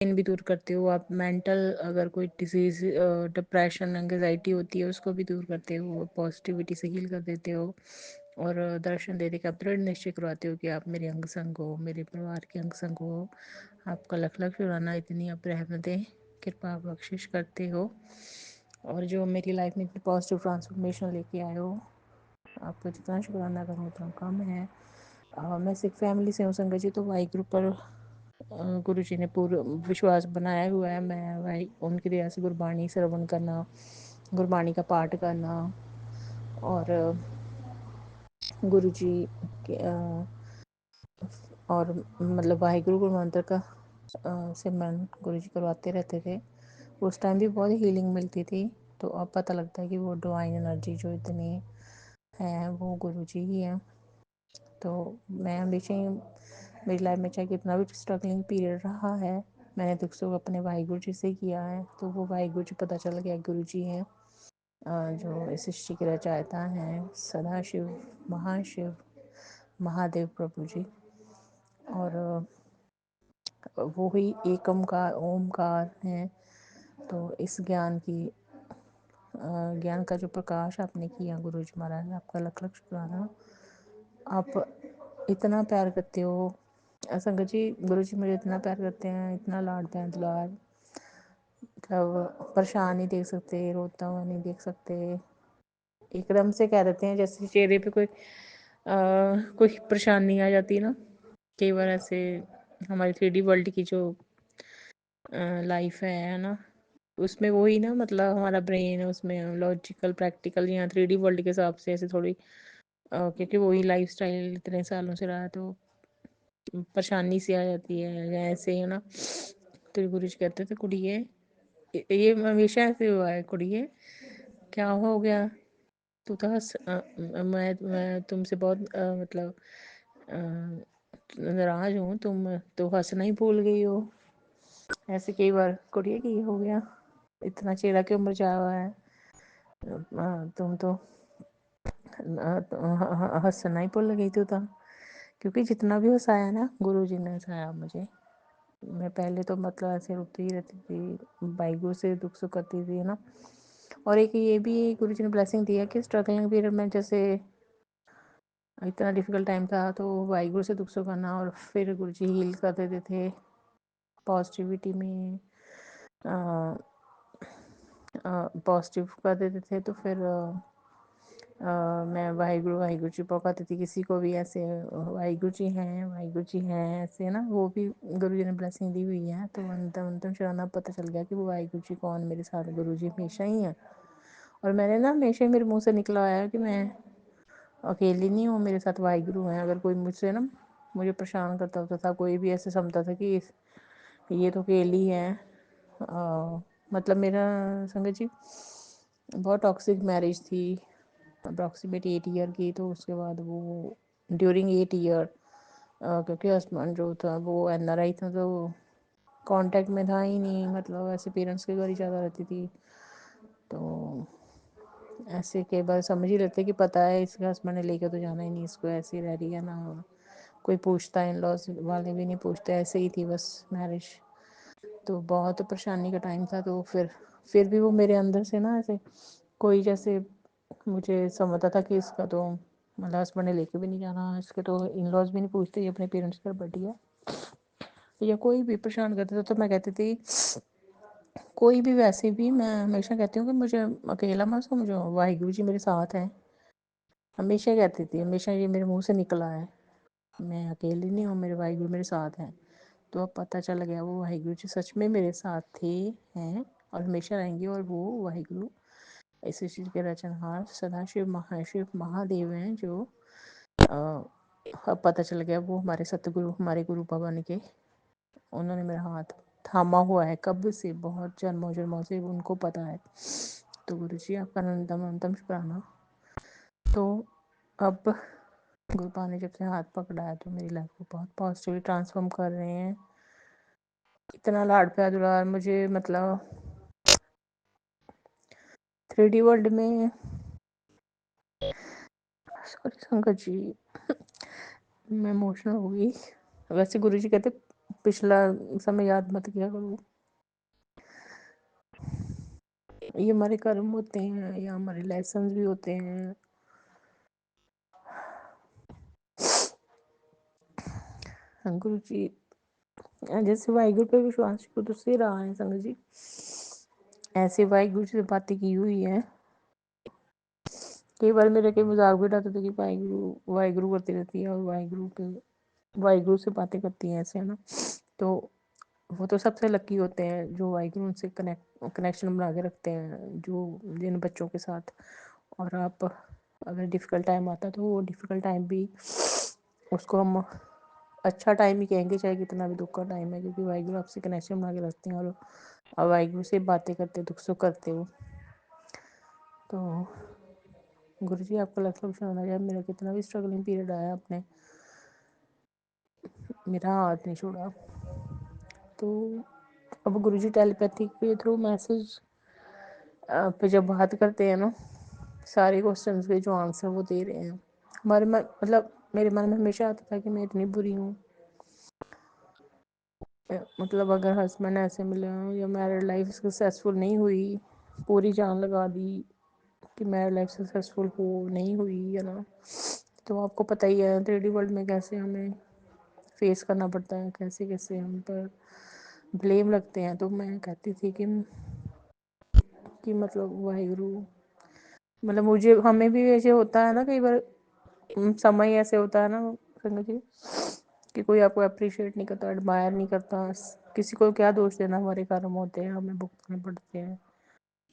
Pen भी दूर करते हो आप, मेंटल अगर कोई डिजीज़, डिप्रेशन, एंग्जाइटी होती है उसको भी दूर करते हो, पॉजिटिविटी से हील कर देते हो। और दर्शन दे दे के आप दृढ़ निश्चय करवाते हो कि आप मेरे अंग संग हो, मेरे परिवार के अंग संग हो। आपका लख लख शुक्राना, इतनी आप रहमतें कृपा बख्शिश करते हो और जो मेरी लाइफ में इतनी पॉजिटिव ट्रांसफॉर्मेशन लेके आए हो, आपका जितना शुक्राना करूँ उतना कम है। मैं सिख फैमिली से हूँ संगत जी, तो वाहिगुरु पर गुरु जी ने पूरा विश्वास बनाया हुआ है। मैं भाई उनकी दया से गुरबाणी श्रवण करना, गुरबाणी का पाठ करना और गुरु जी के और मतलब वाहिगुरु गुरु मंत्र का सिमरन गुरु जी करवाते रहते थे। उस टाइम भी बहुत हीलिंग मिलती थी। तो अब पता लगता है कि वो डिवाइन एनर्जी जो इतनी है वो गुरु जी ही हैं। तो मैं हमेशा ही मेरी लाइफ में चाहे कितना भी स्ट्रगलिंग पीरियड रहा है, मैंने दुख सुख अपने वाहिगुरु जी से किया है। तो वो वाहिगुरु जी पता चल गया गुरु जी हैं जो इस सृष्टि के रचयिता हैं, सदाशिव महाशिव महादेव प्रभु जी। और वो ही एकम का ओमकार हैं। तो इस ज्ञान का जो प्रकाश आपने किया गुरु जी महाराज, आपका लख लख शुक्राना। आप इतना प्यार करते हो संगत जी, गुरु जी मुझे इतना प्यार करते हैं, इतना लाडते हैं दुलार, मतलब परेशान नहीं देख सकते, रोता हुआ नहीं देख सकते। एकदम से कह देते हैं जैसे चेहरे पे कोई परेशानी आ जाती है ना। कई बार ऐसे हमारी 3D वर्ल्ड की जो लाइफ है ना, उसमें वही ना, मतलब हमारा ब्रेन है उसमें लॉजिकल प्रैक्टिकल या 3D वर्ल्ड के हिसाब से ऐसे थोड़ी क्योंकि वही लाइफ स्टाइल इतने सालों से रहा है तो परेशानी सी आ जाती है या ऐसे है ना। तो गुरु जी कहते थे कुड़िए, ये हमेशा ऐसे हुआ है, कुड़िए क्या हो गया, तू तो हंस मैं तुमसे बहुत मतलब नाराज हूँ, तुम तो हंसना ही भूल गई हो। ऐसे कई बार, कुड़िए की हो गया, इतना चेहरा क्यों मुरझाया हुआ है, तुम तो हंसना ही भूल गई तू तो। क्योंकि जितना भी हंसाया ना गुरु जी ने हंसाया मुझे। मैं पहले तो मतलब ऐसे रोती ही रहती थी, वाहिगुरु से दुख सुख करती थी ना। और एक ये भी गुरु जी ने ब्लेसिंग दिया कि स्ट्रगलिंग पीरियड में जैसे इतना डिफिकल्ट टाइम था तो वाहिगुरु से दुख सुख करना और फिर गुरु जी हील कर देते थे पॉजिटिविटी में, पॉजिटिव कर देते थे। तो फिर मैं वाहिगुरु वाहिगुरु जी पकाती थी किसी को भी ऐसे, वाहिगुरु जी हैं वाहिगुरु जी हैं ऐसे ना। वो भी गुरु जी ने ब्लेसिंग दी हुई है। तो अंतम अंतम शराना पता चल गया कि वो वाहिगुरु जी कौन, मेरे साथ गुरु जी हमेशा ही हैं। और मैंने ना हमेशा ही मेरे मुंह से निकला आया कि मैं अकेली नहीं हूँ, मेरे साथ वाहिगुरु हैं। अगर कोई मुझसे ना मुझे परेशान करता होता था, कोई भी ऐसे समझता था कि ये तो अकेली है। मतलब मेरा संगत जी बहुत टॉक्सिक मैरिज थी, अप्रॉक्सीमेट 8 ईयर की। तो उसके बाद वो ड्यूरिंग 8 ईयर क्योंकि हस्बैंड जो था वो NRI था तो कांटेक्ट में था ही नहीं, मतलब ऐसे पेरेंट्स के घर ही ज़्यादा रहती थी। तो ऐसे कई बार समझ ही लेते कि पता है इसके हस्बैंड ने लेकर तो जाना ही नहीं इसको, ऐसे ही रह रही है ना, कोई पूछता, इन लॉज वाले भी नहीं पूछते, ऐसे ही थी बस मैरिज। तो बहुत परेशानी का टाइम था। तो फिर भी वो मेरे अंदर से ना ऐसे कोई जैसे मुझे समझता था कि इसका तो मतलब हस्बैंड ने लेके भी नहीं जाना, इसके तो इन लॉज भी नहीं पूछते, ये अपने पेरेंट्स पर बैठी है। या कोई भी परेशान करता था तो मैं कहती थी, कोई भी वैसे भी मैं हमेशा कहती हूँ कि मुझे अकेला मत समझो, वाहिगुरु जी मेरे साथ हैं। हमेशा कहती थी, हमेशा ये मेरे मुंह से निकला है, मैं अकेली नहीं हूँ, मेरे वाहिगुरु मेरे साथ हैं। तो अब पता चल गया वो वाहिगुरु जी सच में मेरे साथ थे, हैं और हमेशा रहेंगे। और वो वाहिगुरु इस चीज़ के रचनहार सदाशिव महाशिव महादेव हैं जो अब पता चल गया वो हमारे सतगुरु, हमारे गुरु भवन के। उन्होंने मेरा हाथ थामा हुआ है कब से, बहुत जन्मों जन्मों से उनको पता है। तो गुरु जी आपका अनंतम अनंतम शुक्राना। तो अब गुरुपा ने जब से हाथ पकड़ा है तो मेरी लाइफ को बहुत पॉजिटिवली ट्रांसफॉर्म कर रहे हैं। इतना लाड प्यार दुलार मुझे, मतलब 3D वर्ल्ड में, सॉरी संगत जी मैं इमोशनल हो गई। वैसे गुरु जी कहते पिछला समय याद मत किया करो। ये हमारे कर्म होते हैं, ये हमारे लेसन भी होते हैं। गुरु जी जैसे वाहिगुरु पे विश्वास शुरू से रहा है संगत जी, ऐसे वाहिगुरु से बातें की हुई है। कई बार मेरे कई मजाक भी उड़ाते थे कि वाहिगुरु वाहिगुरु करती रहती है और वाहिगुरु से बातें करती हैं ऐसे, है ना। तो वो तो सबसे लकी होते हैं जो वाहिगुरु उनसे कनेक्शन बना के रखते हैं, जो जिन बच्चों के साथ। और आप अगर डिफ़िकल्ट टाइम आता है तो वो डिफ़िकल्ट टाइम भी उसको हम अच्छा टाइम ही कहेंगे, चाहे कितना भी दुख का टाइम है, क्योंकि वाहिगुरु आपसे कनेक्शन बना के रखते हैं और वाहिगुरु से बातें करते दुख सुख करते हो। तो गुरु जी आपका लक्ष्य होना चाहिए। मेरा कितना भी स्ट्रगलिंग पीरियड आया, आपने मेरा हाथ नहीं छोड़ा। तो अब गुरु जी टेलीपैथिक के थ्रू मैसेज पे जब बात करते हैं ना, सारे क्वेश्चंस के जो आंसर वो दे रहे हैं। हमारे मन मतलब मेरे मन में हमेशा आता था कि मैं इतनी बुरी हूँ, मतलब अगर हस्बैंड ऐसे मिले या मैरिड लाइफ सक्सेसफुल नहीं हुई, पूरी जान लगा दी कि मैरिड लाइफ सक्सेसफुल हो नहीं हुई, है ना। तो आपको पता ही है 3D वर्ल्ड में कैसे हमें फेस करना पड़ता है, कैसे कैसे हम पर ब्लेम लगते हैं। तो मैं कहती थी कि मतलब वाहिगुरु, मतलब मुझे हमें भी ऐसे होता है ना कई बार, समय ऐसे होता है ना संगत जी कि कोई आपको अप्रिशिएट नहीं करता, एडमायर नहीं करता। किसी को क्या दोष देना, हमारे कर्म होते हैं, हमें भुगतने पड़ते हैं।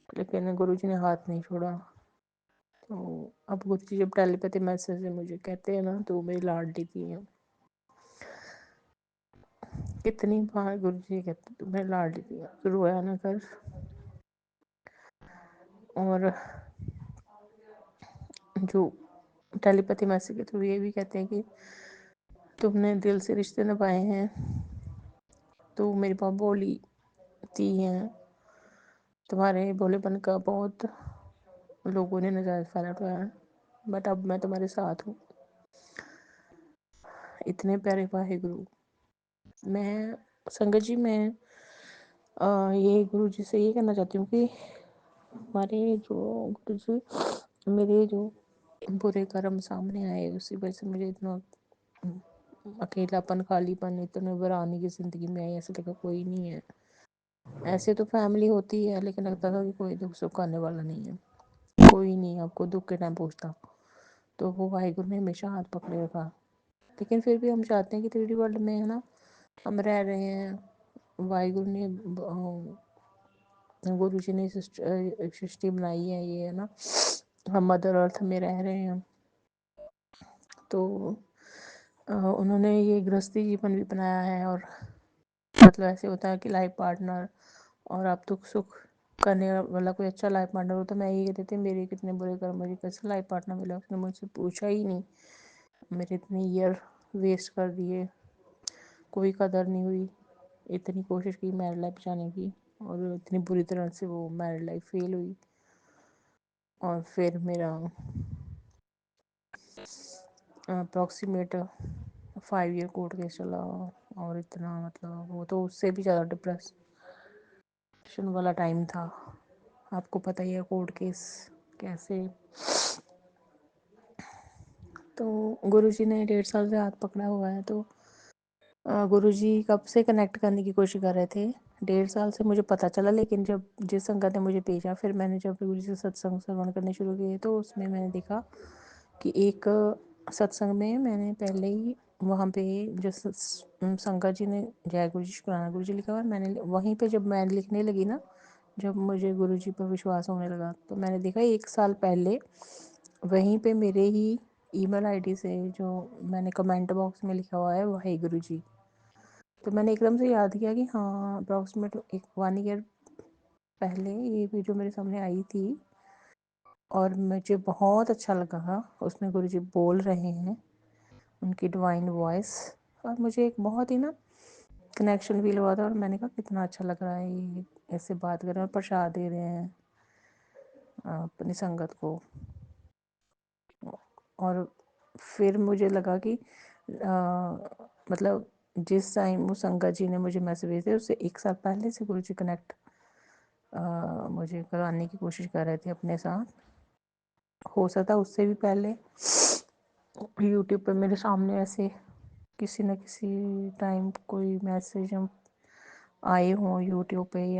लेकिन गुरु जी ने हाथ नहीं छोड़ा। तो अब गुरु जी जब टेलीपैथी मैसेज से मुझे कहते हैं ना, तो मेरी लाडली थी है। कितनी बार गुरु जी कहते तू मेरी लाडली थी, रोया ना कर। और जो टेलीपैथी मैसेज के थ्रू ये भी कहते हैं कि तुमने दिल से रिश्ते निभाए हैं, तो मेरी माँ बोली थी है, तुम्हारे भोलेपन का बहुत लोगों ने नजायज़ फ़ायदा उठाया, बट अब मैं तुम्हारे साथ हूँ। इतने प्यारे वाहिगुरु। मैं संगत जी मैं ये गुरु जी से ये कहना चाहती हूँ कि हमारे जो गुरु जी, मेरे जो बुरे कर्म सामने आए उसी वजह से मुझे इतना अकेलापन, खालीपन, इतने वीरानी की ज़िंदगी में आई। ऐसे लगा कोई नहीं है। ऐसे तो फैमिली होती है, लेकिन लगता था कि कोई दुख सुख आने वाला नहीं है, कोई नहीं आपको दुख के टाइम पूछता। तो वो वाहिगुरु ने हमेशा हाथ पकड़े रखा। लेकिन फिर भी हम चाहते हैं कि 3D वर्ल्ड में, है ना, हम रह रहे हैं। वाहिगुरु ने गुरु जी ने सृष्टि बनाई है ये, है ना, हम मदर अर्थ में रह रहे हैं। तो उन्होंने ये गृहस्थी जीवन भी बनाया है। और मतलब ऐसे होता है कि लाइफ पार्टनर और आप दुख सुख करने वाला कोई अच्छा लाइफ पार्टनर हो। तो मैं ये कहती थी मेरे कितने बुरे कर्म, मुझे कैसे लाइफ पार्टनर मिला, उसने मुझसे पूछा ही नहीं, मेरे इतने ईयर वेस्ट कर दिए, कोई कदर नहीं हुई। इतनी कोशिश की मैरिड लाइफ बचाने की और इतनी बुरी तरह से वो मैरिड लाइफ फेल हुई। और फिर मेरा अप्रॉक्सीमेट 5 ईयर कोर्ट केस चला, और इतना मतलब वो तो उससे भी ज़्यादा डिप्रेशन वाला टाइम था। आपको पता ही है कोर्ट केस कैसे। तो गुरुजी ने 1.5 साल से हाथ पकड़ा हुआ है। तो गुरुजी कब से कनेक्ट करने की कोशिश कर रहे थे, 1.5 साल से मुझे पता चला। लेकिन जब जिस संगत ने मुझे भेजा, फिर मैंने जब गुरुजी से सत्संग श्रवण करने शुरू किए, तो उसमें मैंने देखा कि एक सत्संग में मैंने पहले ही वहाँ पे जिस संगत जी ने जय गुरु जी शुक्राना गुरु जी लिखा हुआ, मैंने वहीं पे जब मैं लिखने लगी ना, जब मुझे गुरु जी पर विश्वास होने लगा, तो मैंने देखा 1 साल पहले वहीं पे मेरे ही ईमेल आईडी से जो मैंने कमेंट बॉक्स में लिखा हुआ है वाहिगुरु जी। तो मैंने एकदम से याद किया कि हाँ अप्रॉक्सीमेट 1 ईयर पहले ये वीडियो मेरे सामने आई थी और मुझे बहुत अच्छा लगा। उसमें गुरु जी बोल रहे हैं, उनकी डिवाइन वॉइस, और मुझे एक बहुत ही ना कनेक्शन फील हुआ था। और मैंने कहा कितना अच्छा लग रहा है ये ऐसे बात कर रहे हैं और प्रसाद दे रहे हैं अपनी संगत को। और फिर मुझे लगा कि मतलब जिस टाइम वो संगत जी ने मुझे मैसेज भेजे थे उससे 1 साल पहले से गुरु जी कनेक्ट मुझे कराने की कोशिश कर रहे थे अपने साथ। हो सकता उससे भी पहले यूट्यूब पे मेरे सामने ऐसे किसी न किसी टाइम कोई मैसेज आए हों यूट्यूब पे या